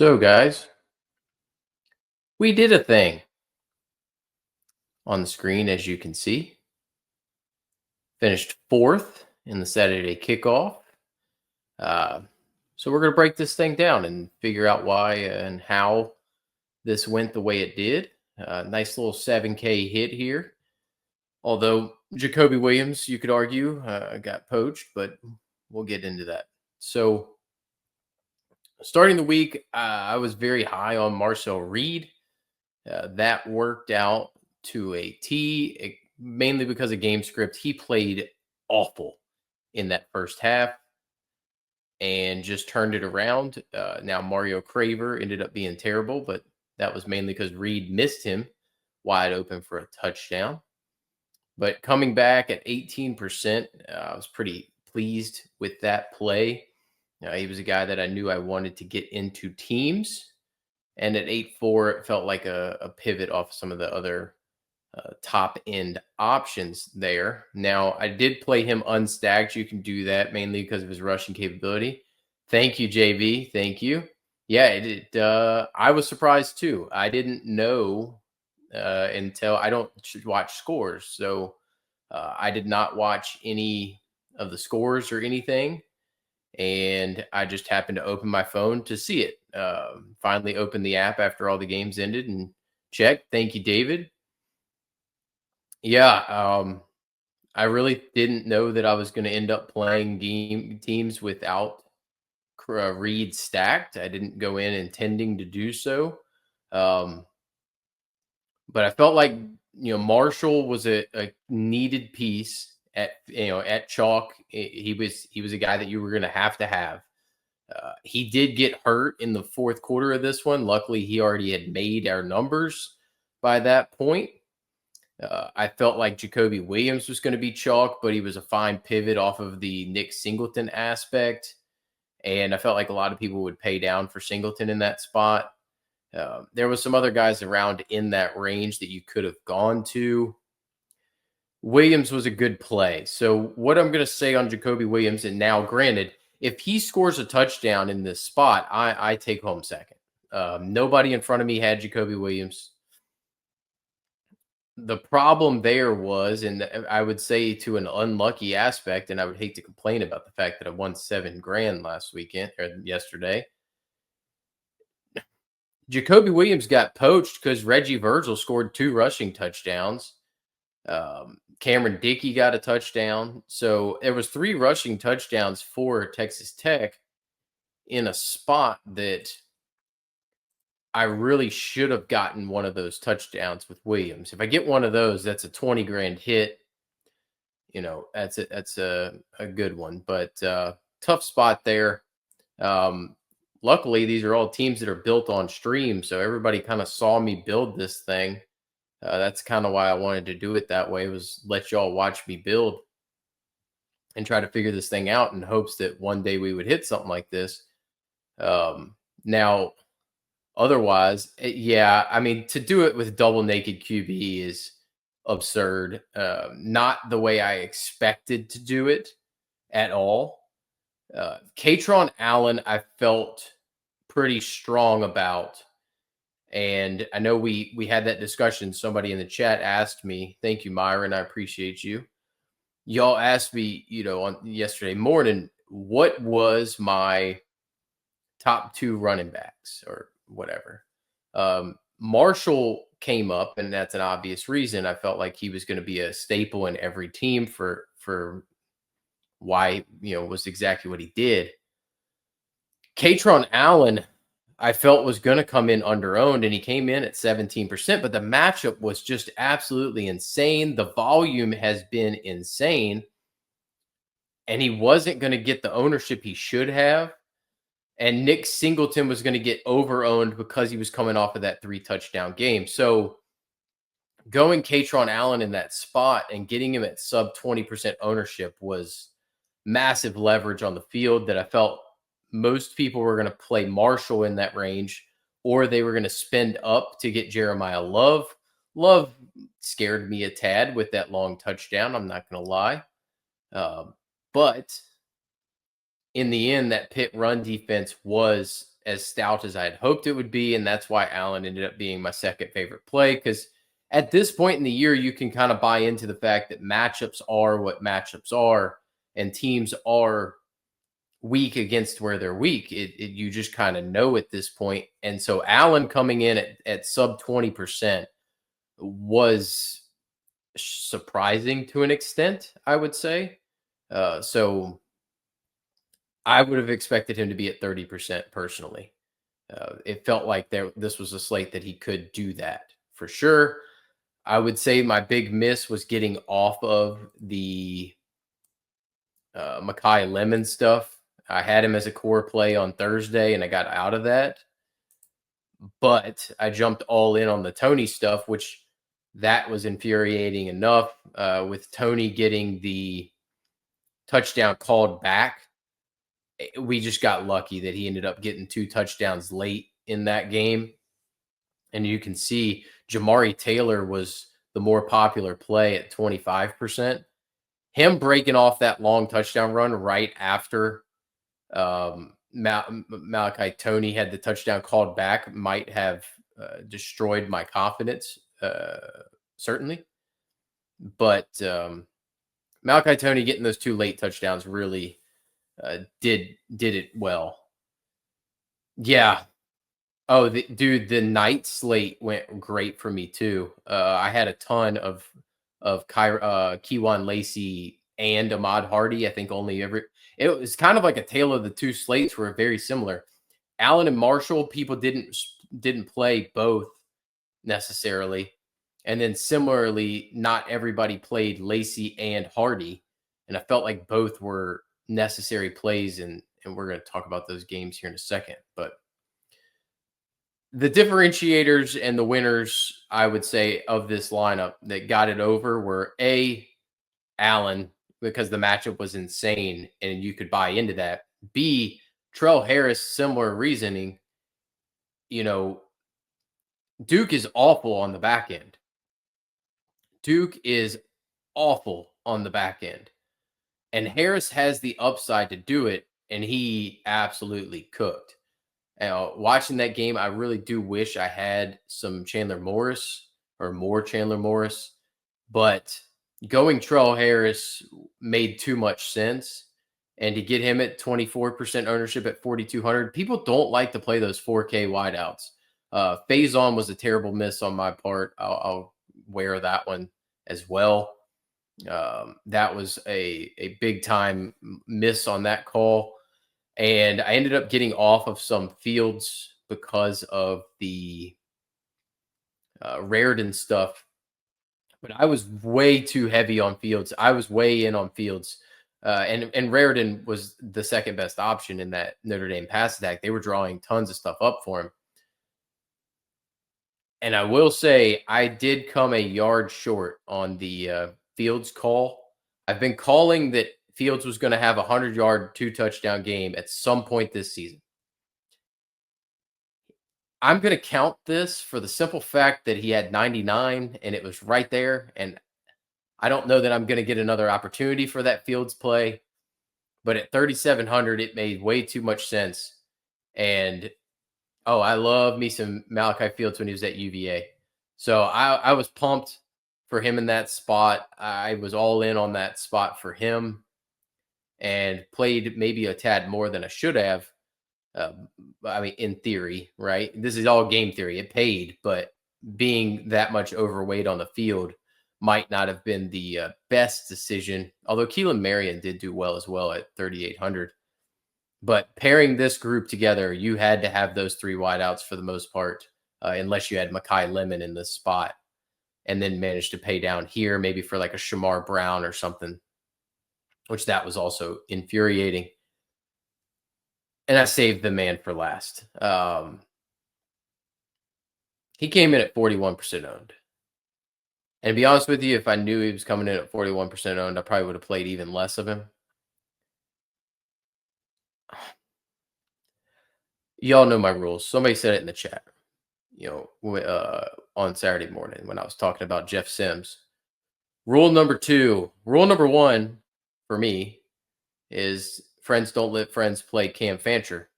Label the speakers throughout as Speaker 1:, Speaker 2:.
Speaker 1: So, guys, we did a thing on the screen, as you can see. Finished fourth in the Saturday kickoff. Uh, so, we're going to break this thing down and figure out why and how this went the way it did. Nice little 7K hit here. Although Jacoby Williams, you could argue, got poached, but we'll get into that. So, starting the week, I was very high on Marcel Reed. That worked out to a T, mainly because of game script. He played awful in that first half and just turned it around. Now, Mario Craver ended up being terrible, but that was mainly because Reed missed him wide open for a touchdown. But coming back at 18%, I was pretty pleased with that play. He was a guy that I knew I wanted to get into teams. And at 8-4, it felt like a pivot off some of the other top end options there. Now, I did play him unstacked. You can do that mainly because of his rushing capability. Thank you, JV. Thank you. Yeah, I was surprised too. I didn't know until I don't watch scores. So I did not watch any of the scores or anything. And I just happened to open my phone to see it. Finally opened the app after all the games ended and checked. Thank you, David. Yeah, I really didn't know that I was going to end up playing game teams without Reed stacked. I didn't go in intending to do so, um, but I felt like Marshall was a needed piece at chalk. He was a guy that you were going to have. He did get hurt in the fourth quarter of this one. Luckily, he already had made our numbers by that point. I felt like Jacoby Williams was going to be chalk, but he was a fine pivot off of the Nick Singleton aspect. And I felt like a lot of people would pay down for Singleton in that spot. There was some other guys around in that range that you could have gone to. Williams was a good play. So what I'm going to say on Jacoby Williams, and now granted, if he scores a touchdown in this spot, I take home second. Nobody in front of me had Jacoby Williams. The problem there was, and I would say to an unlucky aspect, and I would hate to complain about the fact that I won $7,000 last weekend or yesterday. Jacoby Williams got poached because Reggie Virgil scored 2 rushing touchdowns. Cameron Dickey got a touchdown. So there was 3 rushing touchdowns for Texas Tech in a spot that I really should have gotten one of those touchdowns with Williams. If I get one of those, that's a 20 grand hit. That's a good one, but tough spot there. Luckily, these are all teams that are built on stream, so everybody kind of saw me build this thing. That's kind of why I wanted to do it that way, was let y'all watch me build and try to figure this thing out in hopes that one day we would hit something like this. Now, otherwise, yeah, I mean, to do it with double naked QB is absurd. Not the way I expected to do it at all. Katron Allen, I felt pretty strong about. And I know we had that discussion. Somebody in the chat asked me, thank you, Myron. I appreciate you. Y'all asked me, on yesterday morning, what was my top 2 running backs or whatever. Marshall came up, and that's an obvious reason. I felt like he was going to be a staple in every team for why, was exactly what he did. Katron Allen, I felt was going to come in under-owned, and he came in at 17%, but the matchup was just absolutely insane. The volume has been insane, and he wasn't going to get the ownership he should have. And Nick Singleton was going to get over-owned because he was coming off of that 3-touchdown game. So going Katron Allen in that spot and getting him at sub 20% ownership was massive leverage on the field that I felt most people were going to play Marshall in that range, or they were going to spend up to get Jeremiah Love. Love scared me a tad with that long touchdown. I'm not going to lie. But in the end, that Pitt run defense was as stout as I had hoped it would be, and that's why Allen ended up being my second favorite play. Because at this point in the year, you can kind of buy into the fact that matchups are what matchups are, and teams are weak against where they're weak. You just kind of know at this point. And so Allen coming in at sub 20% was surprising to an extent, I would say. So I would have expected him to be at 30% personally. It felt like this was a slate that he could do that for sure. I would say my big miss was getting off of the Makai Lemon stuff. I had him as a core play on Thursday and I got out of that. But I jumped all in on the Tony stuff, which that was infuriating enough with Tony getting the touchdown called back. We just got lucky that he ended up getting 2 touchdowns late in that game. And you can see Jamari Taylor was the more popular play at 25%. Him breaking off that long touchdown run right after Malachi Tony had the touchdown called back might have destroyed my confidence, certainly. But Malachi Tony getting those 2 late touchdowns really did it well. Yeah. Oh, the night slate went great for me too. I had a ton of Keywan Lacey and Ahmad Hardy. I think it was kind of like a tale of the 2 slates were very similar. Allen and Marshall, people didn't play both necessarily, and then similarly, not everybody played Lacey and Hardy, and I felt like both were necessary plays, and we're going to talk about those games here in a second, but the differentiators and the winners, I would say, of this lineup that got it over were Allen, because the matchup was insane and you could buy into that. B, Trell Harris, similar reasoning. You know, Duke is awful on the back end. Duke is awful on the back end. And Harris has the upside to do it, and he absolutely cooked. Watching that game, I really do wish I had some Chandler Morris or more Chandler Morris, but going Trell Harris made too much sense. And to get him at 24% ownership at 4,200, people don't like to play those 4K wideouts. Faison was a terrible miss on my part. I'll wear that one as well. That was a big time miss on that call. And I ended up getting off of some Fields because of the Raritan stuff. But I was way too heavy on Fields. I was way in on Fields. And Raritan was the second best option in that Notre Dame pass attack. They were drawing tons of stuff up for him. And I will say, I did come a yard short on the Fields call. I've been calling that Fields was going to have a 100-yard, 2-touchdown game at some point this season. I'm going to count this for the simple fact that he had 99 and it was right there. And I don't know that I'm going to get another opportunity for that Fields play, but at 3,700, it made way too much sense. And I love me some Malachi Fields when he was at UVA. So I was pumped for him in that spot. I was all in on that spot for him and played maybe a tad more than I should have. I mean, in theory, right? This is all game theory. It paid, but being that much overweight on the field might not have been the best decision. Although Keelan Marion did do well as well at 3,800. But pairing this group together, you had to have those 3 wideouts for the most part, unless you had Makai Lemon in this spot, and then managed to pay down here, maybe for like a Shamar Brown or something, which that was also infuriating. And I saved the man for last. He came in at 41% owned. And to be honest with you, if I knew he was coming in at 41% owned, I probably would have played even less of him. Y'all know my rules. Somebody said it in the chat, on Saturday morning when I was talking about Jeff Sims. Rule number 1 for me is friends don't let friends play Cam Fancher.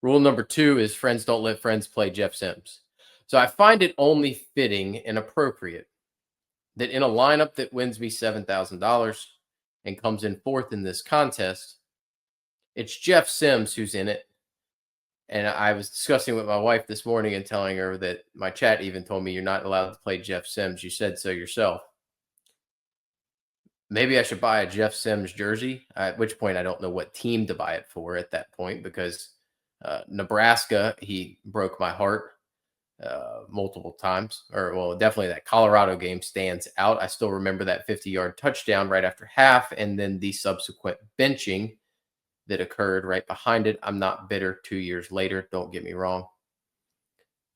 Speaker 1: Rule number 2 is friends don't let friends play Jeff Sims. So I find it only fitting and appropriate that in a lineup that wins me $7,000 and comes in fourth in this contest, it's Jeff Sims who's in it. And I was discussing with my wife this morning and telling her that my chat even told me you're not allowed to play Jeff Sims. You said so yourself. Maybe I should buy a Jeff Sims jersey, at which point I don't know what team to buy it for at that point because Nebraska, he broke my heart multiple times, or well, definitely that Colorado game stands out. I still remember that 50-yard touchdown right after half, and then the subsequent benching that occurred right behind it. I'm not bitter 2 years later. Don't get me wrong.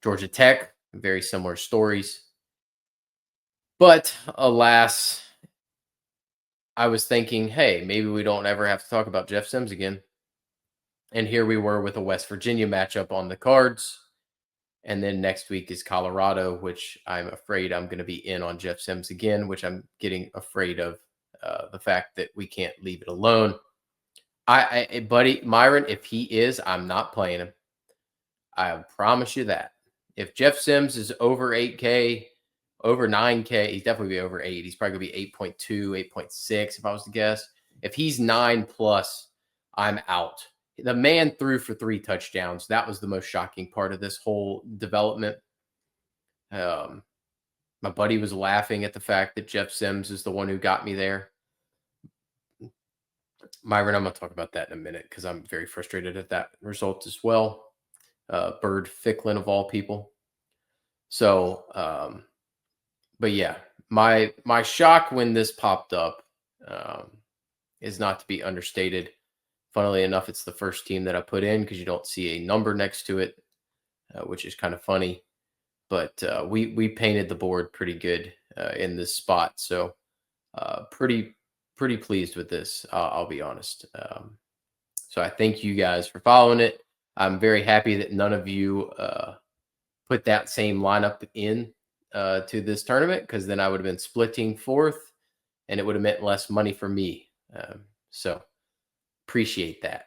Speaker 1: Georgia Tech, very similar stories. But alas, I was thinking, hey, maybe we don't ever have to talk about Jeff Sims again. And here we were with a West Virginia matchup on the cards. And then next week is Colorado, which I'm afraid I'm going to be in on Jeff Sims again, which I'm getting afraid of the fact that we can't leave it alone. Buddy, Myron, if he is, I'm not playing him. I promise you that. If Jeff Sims is over 8K, over 9K, he's definitely be over 8. He's probably going to be 8.2, 8.6 if I was to guess. If he's 9 plus, I'm out. The man threw for 3 touchdowns. That was the most shocking part of this whole development. My buddy was laughing at the fact that Jeff Sims is the one who got me there. Myron, I'm going to talk about that in a minute because I'm very frustrated at that result as well. Bird Ficklin of all people. So, but yeah, my shock when this popped up is not to be understated. Funnily enough, it's the first team that I put in because you don't see a number next to it, which is kind of funny. But we painted the board pretty good in this spot, so pretty pleased with this. I'll be honest. So I thank you guys for following it. I'm very happy that none of you put that same lineup in to this tournament because then I would have been splitting fourth, and it would have meant less money for me. So appreciate that.